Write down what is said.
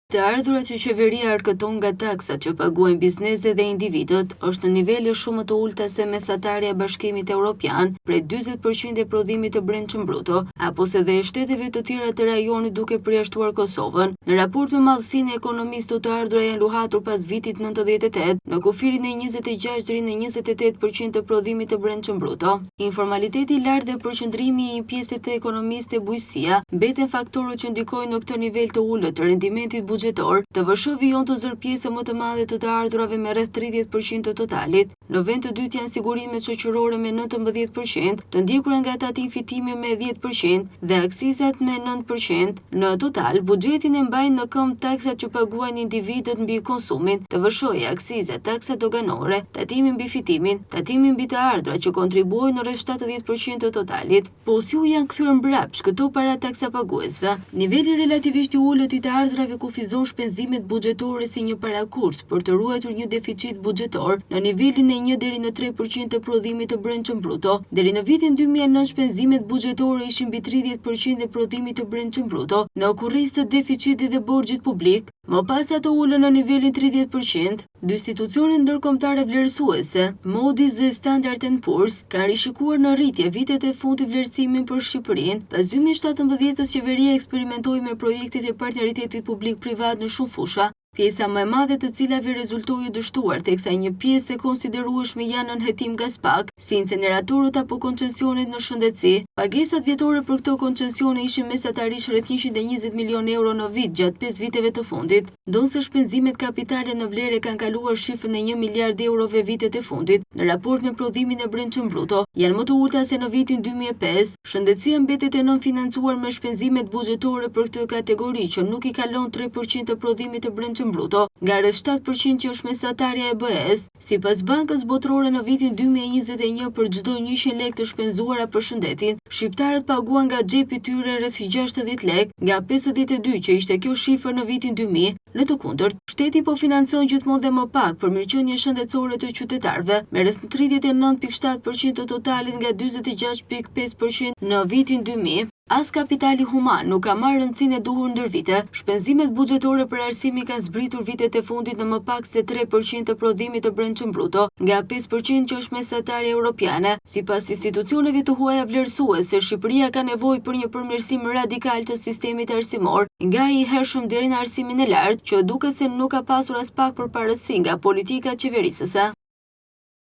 Të ardhurat që qeveria arkëton nga taksat që paguajnë bizneset dhe individët është në nivele shumë të ulta se mesatarja e Bashkimit Evropian prej 40% e prodhimit të brendshëm bruto, apo se dhe e shteteve të tjera të rajonit duke përjashtuar Kosovën. Në raport me madhësinë e ekonomistë të ardhura janë luhatur pas vitit 98 në kufirin e 26 deri në 28% të prodhimit të brendshëm bruto. Informaliteti i lartë dhe përqendrimi i një pjese të ekonomisë te bujqësia mbeten faktorët që ndikojnë në këtë nivel të ulët të rendimentit buxhetor. TVSH vijon të zërë pjesë më të madhe të ardhurave me rreth 30% të totalit. Në vend të dytë janë sigurimet shoqërore me 19%, të ndjekura nga tatim fitimi me 10% dhe aksizat me 9%. Në total, buxhetin e mbajnë në këmbë taksat që paguajnë individët mbi konsumin, TVSH-i, aksizat, taksat doganore, tatimi mbi fitimin, tatimi mbi të ardhurat që kontribuojnë në rreth 70% të totalit. Po si u janë kthyer mbrapsht këto para taksa paguesve? Niveli relativisht i ulët i të ardhurave kufizon shpenzimet buxhetore si një parakusht për të ruajtur një deficit buxhetor në nivelin e 1 deri në 3% të prodhimit të brendshëm bruto. Deri në vitin 2009 shpenzimet buxhetore ishin mbi 30% e prodhimit të brendshëm bruto në kurrizë të deficitit dhe borxhit publik. Më pas ato ulën në nivelin 30%. Dy institucionet ndërkombëtare vlerësuese, Moody's dhe Standard & Poor's, kanë rishikuar në rritje vitet e fundit vlerësimin për Shqipërinë. Pas 2017-s qeveria eksperimentoi me projektet e partneritetit publik-privat në shumë fusha, pjesa më e madhe të cilave rezultoi dështuar, teksa një pjesë e konsiderueshme janë në hetim nga SPAK, si inceneratorët apo koncesionet në shëndetësi. Pagesat vjetore për këto koncesione ishin mesatarisht rreth 120 milion euro në vit gjatë 5 viteve të fundit, ndonse shpenzimet kapitale në vlerë kanë kaluar shifrën e 1 miliard eurove vitet e fundit. Në raport me prodhimin e brendshëm bruto, janë më të ulta se në vitin 2005. Shëndetësia mbetet e nënfinancuar me shpenzimet buxhetore për këtë kategori që nuk i kalon 3% të prodhimit të brendshëm bruto, nga rreth 7% që është mesatarja e BE-s. Sipas Bankës Botërore në vitin 2021 për çdo 100 lekë të shpenzuara për shëndetin, shqiptarët paguan nga xhepi i tyre rreth 60 lekë, nga 52 që ishte kjo shifër në vitin 2000. Në të kundërt, shteti po financon gjithmonë dhe më pak për mirëqenie shëndetësore të qytetarëve, me rreth 39.7% të totalit nga 46.5% në vitin 2000. As kapitali human nuk ka marrë rëndësinë e duhur ndër vite. Shpenzimet buxhetore për arsimin kanë zbritur vitet e fundit në më pak se 3% të prodhimit të brendshëm bruto, nga 5% që është mesatarja europiane. Sipas institucioneve të huaja vlerësuese, Shqipëria ka nevojë për një përmirësim radikal të sistemit arsimor, nga i hershëm deri në arsimin e lartë, që duket se nuk ka pasur as pak përparësi nga politika qeverisëse.